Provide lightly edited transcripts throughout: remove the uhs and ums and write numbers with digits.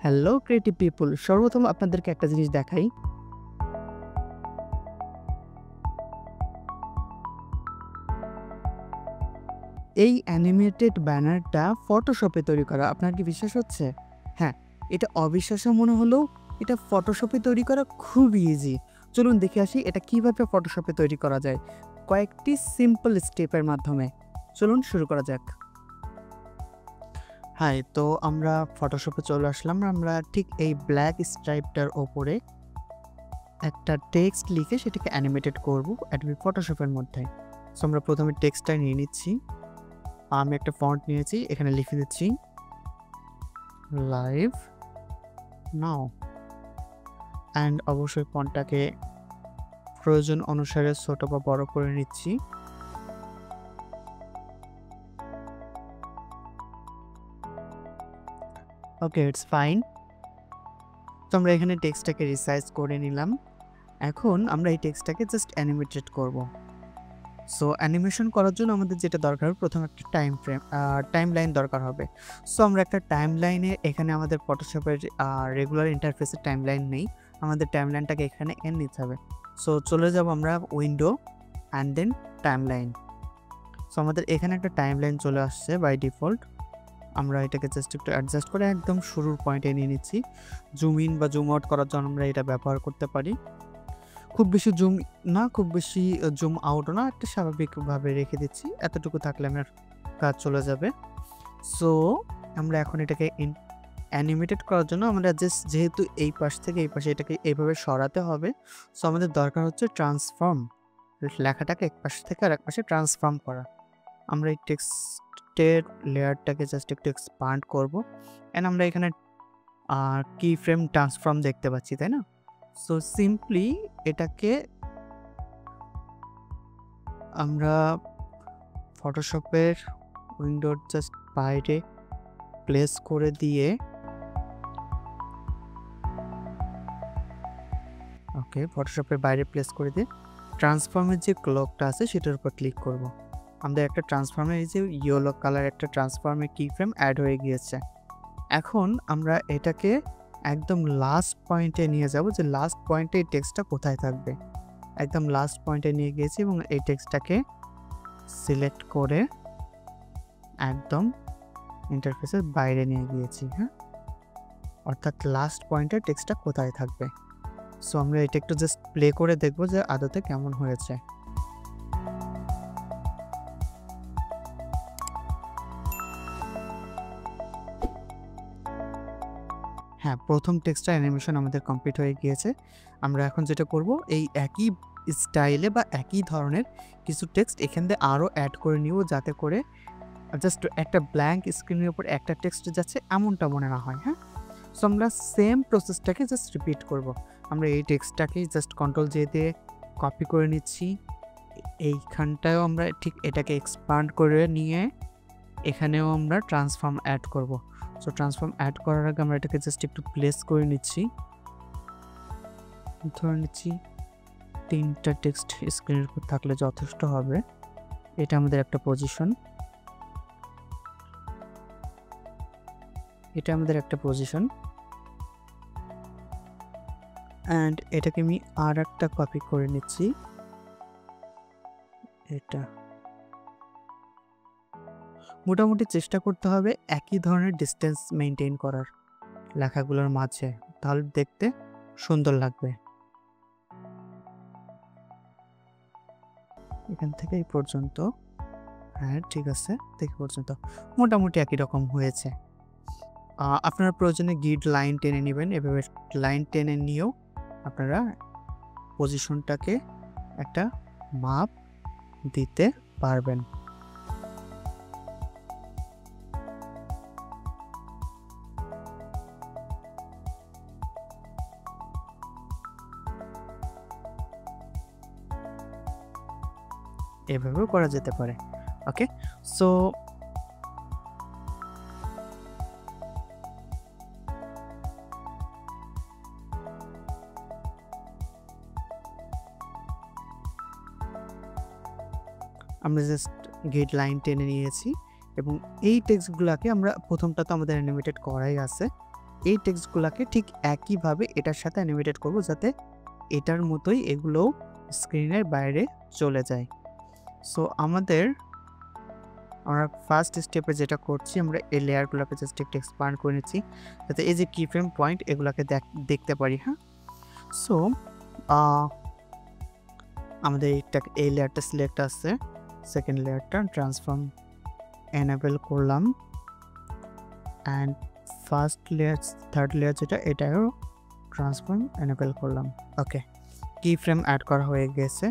Hello creative people, সর্বপ্রথম আপনাদেরকে একটা জিনিস দেখাই। এই অ্যানিমেটেড ব্যানারটা ফটোশপে তৈরি করা। আপনার কি বিশ্বাস হচ্ছে? হ্যাঁ, এটা অবিশ্বাস্য মনে হলেও এটা ফটোশপে তৈরি করা খুব ইজি। চলুন দেখে আসি এটা কিভাবে ফটোশপে তৈরি করা যায় কয়েকটি সিম্পল স্টেপের মাধ্যমে। চলুন শুরু করা যাক। হাই, তো আমরা ফটোশপে চলে আসলাম। আমরা ঠিক এই ব্ল্যাক স্ট্রাইপটার ওপরে একটা টেক্সট লিখে সেটাকে অ্যানিমেটেড করব অ্যাডোবি ফটোশপের মধ্যে। সো আমরা প্রথমে টেক্সটটা নিয়ে নিচ্ছি। আমি একটা ফন্ট নিয়েছি, এখানে লিখে দিচ্ছি লাইভ নাও, অ্যান্ড অবশ্যই ফন্টটাকে প্রয়োজন অনুসারে ছোট বা বড় করে নিচ্ছি। ওকে, ইটস ফাইন। তো আমরা এখানে টেক্সটটাকে রিসাইজ করে নিলাম। এখন আমরা এই টেক্সটটাকে জাস্ট অ্যানিমেটেড করব। সো অ্যানিমেশন করার জন্য আমাদের যেটা দরকার হবে, প্রথমে একটা টাইম লাইন দরকার হবে। সো আমরা একটা টাইম লাইনে এখানে আমাদের ফটোশপের রেগুলার ইন্টারফেসের টাইম লাইন নেই, আমাদের টাইম লাইনটাকে এখানে এনে নিতে হবে। সো চলে যাব আমরা window and then timeline. So আমাদের এখানে একটা টাইম লাইন চলে আসছে বাই ডিফল্ট। আমরা এটাকে জাস্ট একটু অ্যাডজাস্ট করে একদম শুরুর পয়েন্টে নিয়ে নিচ্ছি। জুম ইন বা জুম আউট করার জন্য আমরা এটা ব্যবহার করতে পারি। খুব বেশি জুম না, খুব বেশি জুম আউটও না, একটা স্বাভাবিকভাবে রেখে দিচ্ছি। এতটুকু থাকলে আমার কাজ চলে যাবে। সো আমরা এখন এটাকে অ্যানিমেটেড করার জন্য আমরা যেহেতু এই পাশ থেকে এই পাশে এটাকে এইভাবে সরাতে হবে, সো আমাদের দরকার হচ্ছে ট্রান্সফর্ম, লেখাটাকে এক পাশ থেকে আর এক পাশে ট্রান্সফর্ম করা। আমরা এই টেক্সটের লেয়ারটাকে জাস্ট একটু এক্সপান্ড করব, অ্যান্ড আমরা এখানে কি ফ্রেম ট্রান্সফর্ম দেখতে পাচ্ছি, তাই না? সো সিম্পলি এটাকে আমরা ফটোশপের উইন্ডোর জাস্ট বাইরে প্লেস করে দিয়ে, ওকে, ফটোশপের বাইরে প্লেস করে দিয়ে ট্রান্সফর্মের যে ক্লকটা আছে সেটার উপর ক্লিক করব। আমাদের একটা ট্রান্সফর্মের এই যে ইয়েলো কালার একটা ট্রান্সফর্মের কি ফ্রেম অ্যাড হয়ে গিয়েছে। এখন আমরা এটাকে একদম লাস্ট পয়েন্টে নিয়ে যাব, যে লাস্ট পয়েন্টে এই টেক্সটটা কোথায় থাকবে। একদম লাস্ট পয়েন্টে নিয়ে গিয়েছি এবং এই টেক্সটটাকে সিলেক্ট করে একদম ইন্টারফেসের বাইরে নিয়ে গিয়েছি। হ্যাঁ, অর্থাৎ লাস্ট পয়েন্টের টেক্সটটা কোথায় থাকবে। সো আমরা এটা একটু জাস্ট প্লে করে দেখব যে আদতে কেমন হয়েছে। হ্যাঁ, প্রথম টেক্সটটা অ্যানিমেশন আমাদের কমপ্লিট হয়ে গিয়েছে। আমরা এখন যেটা করব, এই একই স্টাইলে বা একই ধরনের কিছু টেক্সট এখান দিয়ে আরও অ্যাড করে নিব, যাতে করে জাস্ট একটা ব্ল্যাঙ্ক স্ক্রিনের উপর একটা টেক্সট যাচ্ছে এমনটা মনে না হয়। হ্যাঁ, সো আমরা সেম প্রসেসটাকে জাস্ট রিপিট করব। আমরা এই টেক্সটটাকেই জাস্ট কন্ট্রোল জে দিয়ে কপি করে নিচ্ছি। এইখানটায়ও আমরা ঠিক এটাকে এক্সপান্ড করে নিয়ে এখানেও আমরা ট্রান্সফর্ম অ্যাড করব। সো ট্রান্সফর্ম অ্যাড করার আগে আমরা এটাকে জাস্ট একটু প্লেস করে নিচ্ছি। ধরে নিচ্ছি 3টা টেক্সট স্ক্রিনের উপর থাকলে যথেষ্ট হবে। এটা আমাদের একটা পজিশন, এটা আমাদের একটা পজিশন, অ্যান্ড এটাকে আমি আর একটা কপি করে নিচ্ছি। এটা মোটামুটি চেষ্টা করতে হবে একই ধরনের ডিস্টেন্স মেনটেন করার লেখাগুলোর মাঝে, তাহলে দেখতে সুন্দর লাগবে। এখান থেকে এই পর্যন্ত, হ্যাঁ ঠিক আছে, থেকে পর্যন্ত মোটামুটি একই রকম হয়েছে। আপনারা প্রয়োজনে গ্রিড লাইন টেনে নেবেন, এভাবে লাইন টেনে নিয়েও আপনারা পজিশনটাকে একটা মাপ দিতে পারবেন। এভাবেও করা যেতে পারে। ওকে, সো আমরা জাস্ট গ্রিড লাইন টেনে নিয়েছি এবং এই টেক্সটগুলোকে আমরা প্রথমটা তো আমাদের অ্যানিমেটেড করাই আছে, এই টেক্সটগুলোকে ঠিক একইভাবে এটার সাথে অ্যানিমেটেড করব, যাতে এটার মতোই এগুলোও স্ক্রিনের বাইরে চলে যায়। সো আমরা ফার্স্ট স্টেপে যেটা করছি, আমরা এই লেয়ারগুলোকে জাস্ট একটু এক্সপান্ড করে নিচ্ছি, যাতে এই যে কি ফ্রেম পয়েন্ট এগুলোকে দেখতে পারি। হ্যাঁ, সো আমাদের এই লেয়ারটা সিলেক্ট আছে, সেকেন্ড লেয়ারটা ট্রান্সফর্ম এনেবল করলাম, and first layer third layer যেটা এটাও ট্রান্সফর্ম এনেবল করলাম। ওকে, কি ফ্রেম অ্যাড করা হয়ে গেছে।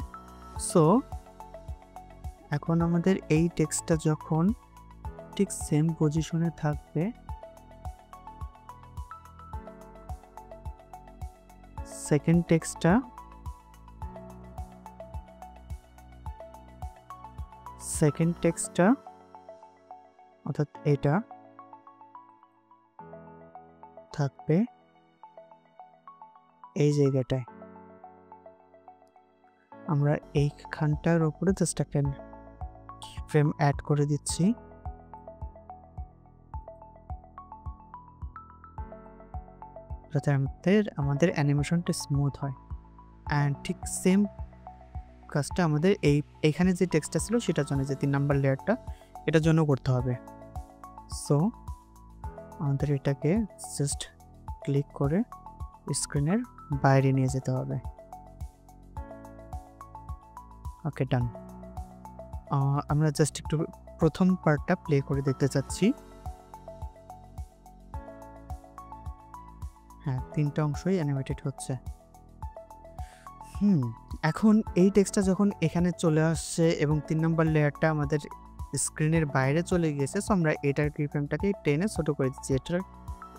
সো এখন আমাদের এই টেক্সটটা যখন ঠিক সেম পজিশনে থাকবে, সেকেন্ড টেক্সটটা অর্থাৎ এটা থাকবে এই জায়গাটায়। আমরা এইখানটার উপরে জাস্ট একটা ফ্রেম অ্যাড করে দিচ্ছি, যাতে আমাদের অ্যানিমেশনটা স্মুথ হয়। অ্যান্ড ঠিক সেম কাজটা আমাদের এইখানে যে টেক্সটটা ছিল সেটার জন্য, যে 3 নাম্বার লেয়ারটা, এটার জন্য করতে হবে। সো আমাদের এটাকে জাস্ট ক্লিক করে স্ক্রিনের বাইরে নিয়ে যেতে হবে। ওকে, ডান। আমরা জাস্ট একটু প্রথম পার্টটা প্লে করে দেখতে চাচ্ছি। হ্যাঁ, 3টা অংশই অ্যানিমেটেড হচ্ছে। এখন এই টেক্সটটা যখন এখানে চলে আসছে এবং 3 নাম্বার লেয়ারটা আমাদের স্ক্রিনের বাইরে চলে গিয়েছে, সো আমরা এটার কিফ্রেমটাকে টেনে ছোট করে দিচ্ছি। এটার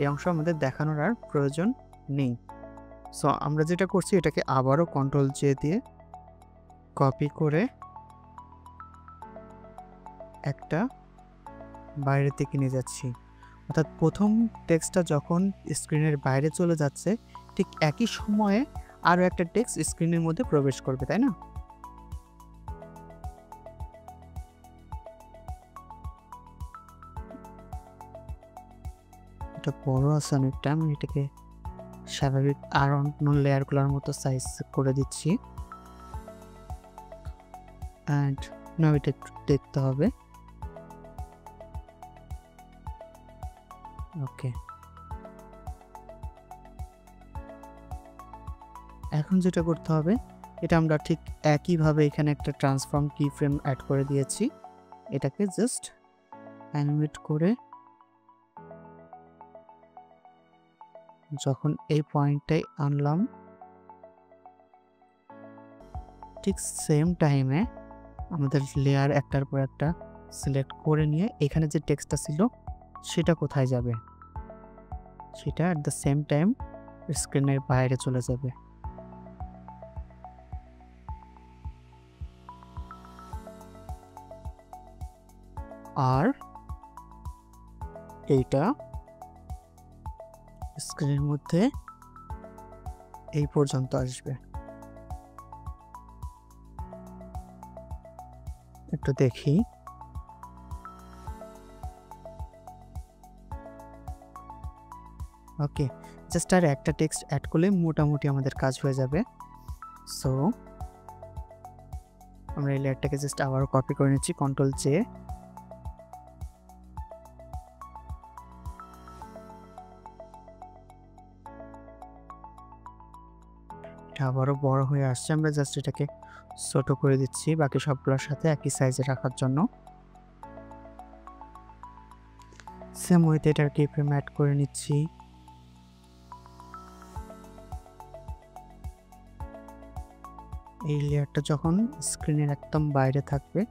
এই অংশ আমাদের দেখানোর আর প্রয়োজন নেই। সো আমরা যেটা করছি, এটাকে আবারও কন্ট্রোল জে দিয়ে কপি করে একটা বাইরের দিকে নিয়ে যাচ্ছি। অর্থাৎ প্রথম টেক্সটটা যখন স্ক্রিনের বাইরে চলে যাচ্ছে, ঠিক একই সময়ে আরও একটা টেক্সট স্ক্রিনের মধ্যে প্রবেশ করবে, তাই না? এটা বড় আছে অনেকটা, আমি এটাকে স্বাভাবিক আর অন্য লেয়ারগুলোর মতো সাইজ করে দিচ্ছি। অ্যান্ড নাও এটা একটু দেখতে হবে। ওকে, এখন যেটা করতে হবে, এটা আমরা ঠিক একইভাবে এখানে একটা ট্রান্সফর্ম কি ফ্রেম অ্যাড করে দিয়েছি। এটাকে জাস্ট অ্যানিমেট করে যখন এই পয়েন্টটাই আনলাম, ঠিক সেম টাইমে আমাদের লেয়ার একটার পর একটা সিলেক্ট করে নিয়ে এখানে যে টেক্সটটা ছিল সেটা কোথায় যাবে, সেটা অ্যাট দ্য সেম টাইম স্ক্রিনের বাইরে চলে যাবে। আর এইটা স্ক্রিনের মধ্যে এই পর্যন্ত আসবে। একটু দেখি। ওকে, জাস্ট আর একটা টেক্সট অ্যাড করলে মোটামুটি আমাদের কাজ হয়ে যাবে। সো আমরা এই লেয়ারটাকে জাস্ট আবারও কপি করে নিচ্ছি, কন্ট্রোল জে। এটা আবারও বড় হয়ে আসছে, আমরা জাস্ট এটাকে ছোট করে দিচ্ছি বাকি সবগুলোর সাথে একই সাইজে রাখার জন্য। সেম ওয়েতে এটার কিফ্রেম অ্যাড করে নিচ্ছি। এই লেয়ারটা যখন স্ক্রিনের একদম বাইরে থাকবে,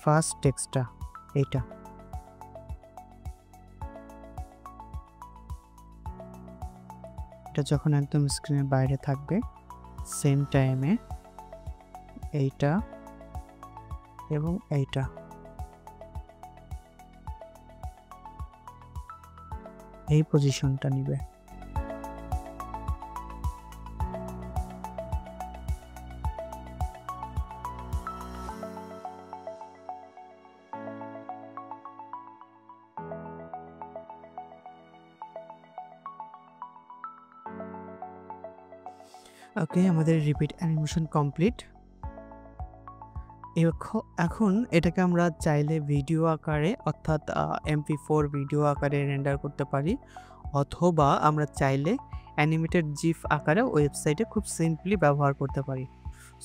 ফার্স্ট টেক্সটটা এইটা, এটা যখন একদম স্ক্রিনের বাইরে থাকবে, সেম টাইমে এইটা এবং এইটা, এই পজিশনটা নিবে। ওকে, আমাদের রিপিট অ্যানিমেশন কমপ্লিট। এখন এটাকে আমরা চাইলে ভিডিও আকারে অর্থাৎ MP4 ভিডিও আকারে রেন্ডার করতে পারি, অথবা আমরা চাইলে অ্যানিমেটেড জিফ আকারে ওয়েবসাইটে খুব সিম্পলি ব্যবহার করতে পারি।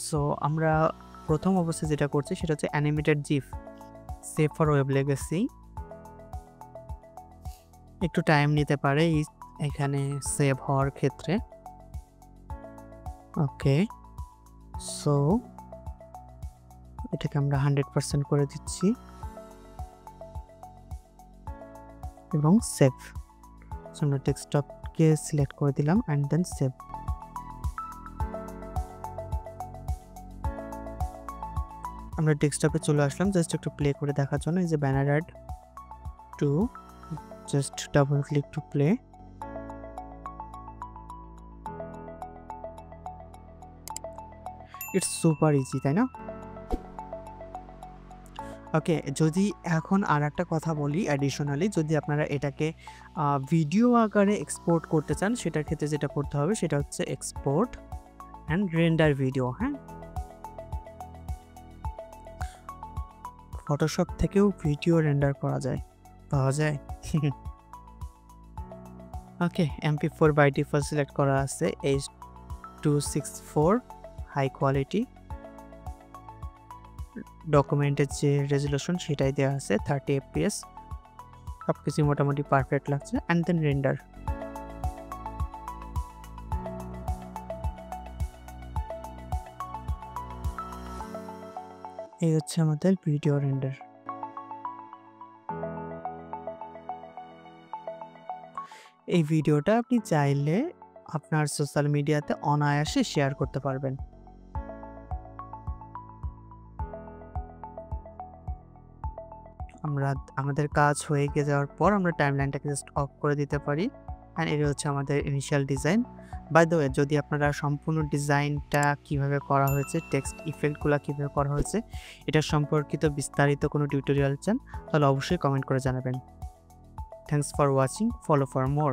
সো আমরা প্রথম অবস্থায় যেটা করছি সেটা হচ্ছে animated gif, save for web legacy. একটু টাইম নিতে পারে এখানে সেভ হওয়ার ক্ষেত্রে। ওকে, সো এটাকে আমরা 100% করে দিচ্ছি এবং সেভ। আমরা ডেস্কটপকে সিলেক্ট করে দিলাম অ্যান্ড দেন সেভ। আমরা ডেস্কটপে চলে আসলাম জাস্ট একটু প্লে করে দেখার জন্য। এই যে banner add 2, just double click to play. It's super easy, তাই না? ওকে, যদি এখন আর একটা কথা বলি অ্যাডিশনালি, যদি আপনারা এটাকে ভিডিও আকারে এক্সপোর্ট করতে চান, সেটার ক্ষেত্রে যেটা করতে হবে সেটা হচ্ছে এক্সপোর্ট অ্যান্ড রেন্ডার ভিডিও। হ্যাঁ, ফটোশপ থেকেও ভিডিও রেন্ডার করা যায়, পাওয়া যায়। ওকে, MP4 বাই ডিফল্ট সিলেক্ট করা আছে, H.264 হাই কোয়ালিটি। ডকুমেন্টের যে রেজুলেশন সেটাই দেওয়া আছে 30 FPS। সব কিছু মোটামুটি পারফেক্ট লাগছে। And then render. এই হচ্ছে আমাদের ভিডিও রেন্ডার। এই ভিডিওটা আপনি চাইলে আপনার সোশ্যাল মিডিয়াতে অনায়াসে শেয়ার করতে পারবেন। আমাদের কাজ হয়ে যাওয়ার পর আমরা টাইমলাইনটাকে জাস্ট অফ করে দিতে পারি। অ্যান্ড এটা হচ্ছে আমাদের initial design. By the way, যদি আপনারা সম্পূর্ণ ডিজাইনটা কিভাবে করা হয়েছে, টেক্সট ইফেক্টগুলো কিভাবে করা হয়েছে, এটা সম্পর্কিত বিস্তারিত কোনো টিউটোরিয়াল চান, তাহলে অবশ্যই কমেন্ট করে জানাবেন। Thanks for watching, follow for more.